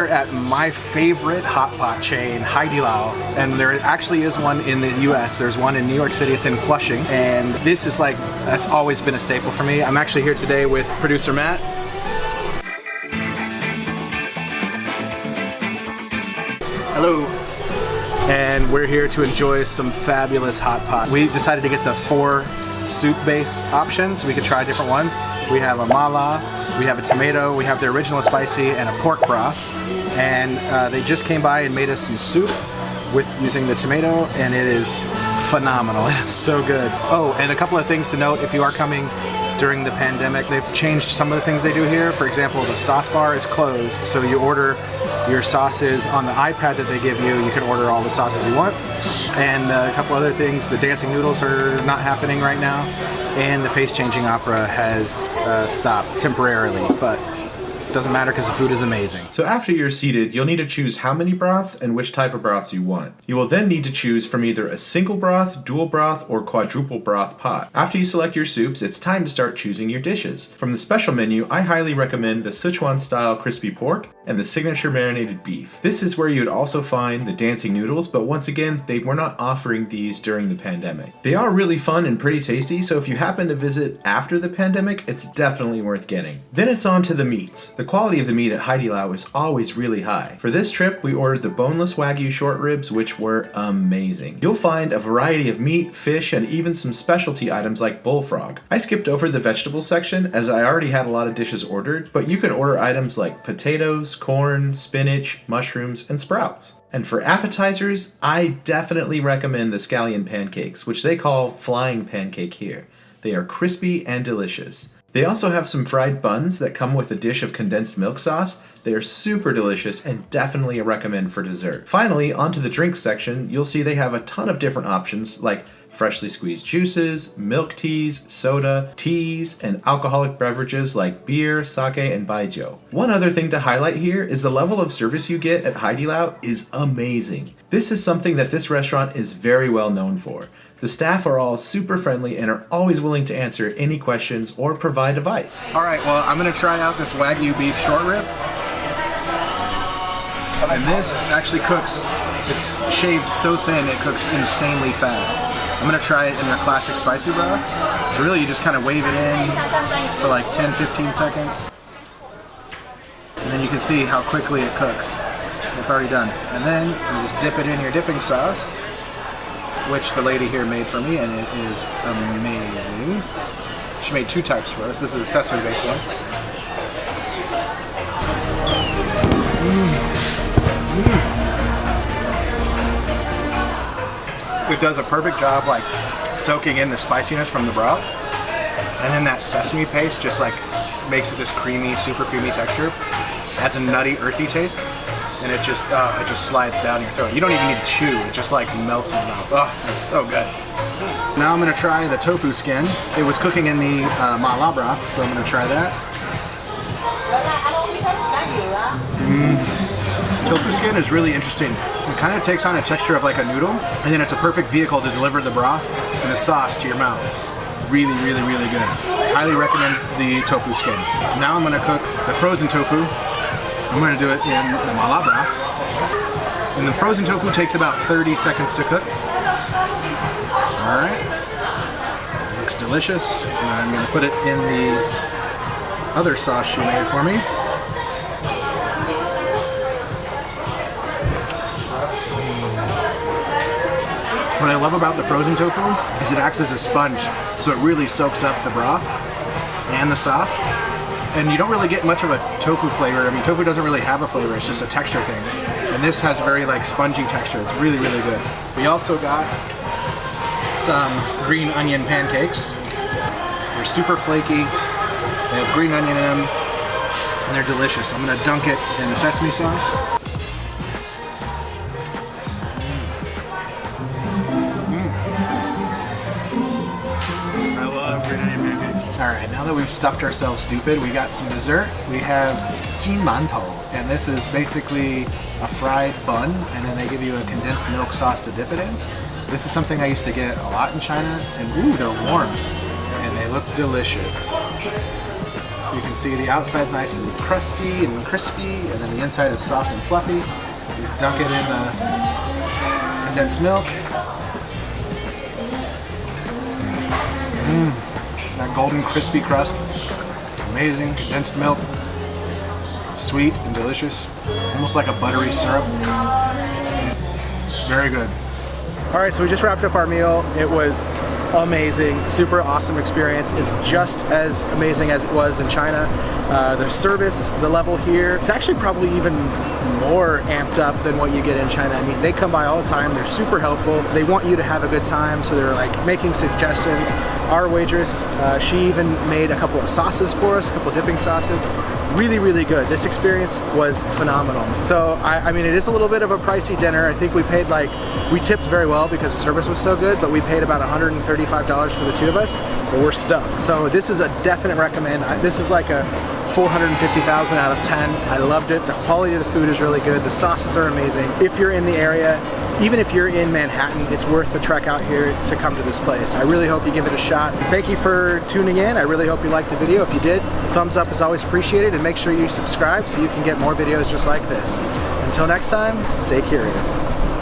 at my favorite hot pot chain, Haidilao, and there actually is one in the US. There's one in New York City, it's in Flushing, and this is like, that's always been a staple for me. I'm actually here today with producer Matt. Hello. And we're here to enjoy some fabulous hot pot. We decided to get the 4 soup base options so we could try different ones. We have a mala, we have a tomato, we have the original spicy, and a pork broth. And they just came by and made us some soup with using the tomato, and it is phenomenal. It's so good. Oh, and a couple of things to note if you are coming during the pandemic. They've changed some of the things they do here. For example, the sauce bar is closed, so you order your sauces on the iPad that they give you. You can order all the sauces you want. And a couple other things, the dancing noodles are not happening right now, and the face-changing opera has stopped temporarily, but it doesn't matter because the food is amazing. So after you're seated, you'll need to choose how many broths and which type of broths you want. You will then need to choose from either a single broth, dual broth, or quadruple broth pot. After you select your soups, it's time to start choosing your dishes. From the special menu, I highly recommend the Sichuan-style crispy pork and the signature marinated beef. This is where you would also find the dancing noodles, but once again, they were not offering these during the pandemic. They are really fun and pretty tasty, so if you happen to visit after the pandemic, it's definitely worth getting. Then it's on to the meats. The quality of the meat at Haidilao is always really high. For this trip, we ordered the boneless Wagyu short ribs, which were amazing. You'll find a variety of meat, fish, and even some specialty items like bullfrog. I skipped over the vegetable section as I already had a lot of dishes ordered, but you can order items like potatoes, corn, spinach, mushrooms, and sprouts. And for appetizers, I definitely recommend the scallion pancakes, which they call flying pancake here. They are crispy and delicious. They also have some fried buns that come with a dish of condensed milk sauce. They are super delicious and definitely a recommend for dessert. Finally, onto the drinks section, you'll see they have a ton of different options like freshly squeezed juices, milk teas, soda, teas, and alcoholic beverages like beer, sake, and baijiu. One other thing to highlight here is the level of service you get at Haidilao is amazing. This is something that this restaurant is very well known for. The staff are all super friendly and are always willing to answer any questions or provide advice. All right, well, I'm gonna try out this Wagyu beef short rib. And this actually cooks, it's shaved so thin it cooks insanely fast. I'm gonna try it in their classic spicy broth. So really you just kind of wave it in for like 10-15 seconds. And then you can see how quickly it cooks. It's already done. And then you just dip it in your dipping sauce, which the lady here made for me, and it is amazing. She made 2 types for us. This is the sesame-based one. It does a perfect job like soaking in the spiciness from the broth, and then that sesame paste just like makes it this creamy, super creamy texture. Adds a nutty, earthy taste, and it just slides down your throat. You don't even need to chew, it just like melts in your mouth. Oh, that's so good. Now I'm gonna try the tofu skin. It was cooking in the mala broth, so I'm gonna try that. Tofu skin is really interesting. It kind of takes on a texture of like a noodle, and then it's a perfect vehicle to deliver the broth and the sauce to your mouth. Really, really, really good. Highly recommend the tofu skin. Now I'm gonna cook the frozen tofu. I'm gonna do it in the mala broth. And the frozen tofu takes about 30 seconds to cook. All right, looks delicious. And I'm gonna put it in the other sauce she made for me. What I love about the frozen tofu is it acts as a sponge, so it really soaks up the broth and the sauce. And you don't really get much of a tofu flavor. I mean, tofu doesn't really have a flavor, it's just a texture thing. And this has a very like spongy texture. It's really, really good. We also got some green onion pancakes. They're super flaky. They have green onion in them, and they're delicious. I'm gonna dunk it in the sesame sauce. Alright, now that we've stuffed ourselves stupid, we got some dessert. We have jin mantou, and this is basically a fried bun, and then they give you a condensed milk sauce to dip it in. This is something I used to get a lot in China, and ooh, they're warm, and they look delicious. So You can see the outside's nice and crusty and crispy, and then the inside is soft and fluffy. Just dunk it in condensed milk. That golden crispy crust. Amazing. Condensed milk. Sweet and delicious. Almost like a buttery syrup. Very good. All right, so we just wrapped up our meal. It was amazing, super awesome experience. It's just as amazing as it was in China. The service, the level here, it's actually probably even more amped up than what you get in China. I mean, they come by all the time, they're super helpful, they want you to have a good time, so they're like making suggestions. Our waitress, she even made a couple of sauces for us, a couple of dipping sauces. Really, really good. This experience was phenomenal. So, I mean, it is a little bit of a pricey dinner. I think we paid we tipped very well because the service was so good, but we paid about $135 for the two of us, but we're stuffed. So this is a definite recommend. This is like a 450,000 out of 10. I loved it. The quality of the food is really good. The sauces are amazing. If you're in the area, even if you're in Manhattan, it's worth the trek out here to come to this place. I really hope you give it a shot. Thank you for tuning in. I really hope you liked the video. If you did, thumbs up is always appreciated, and make sure you subscribe so you can get more videos just like this. Until next time, stay curious.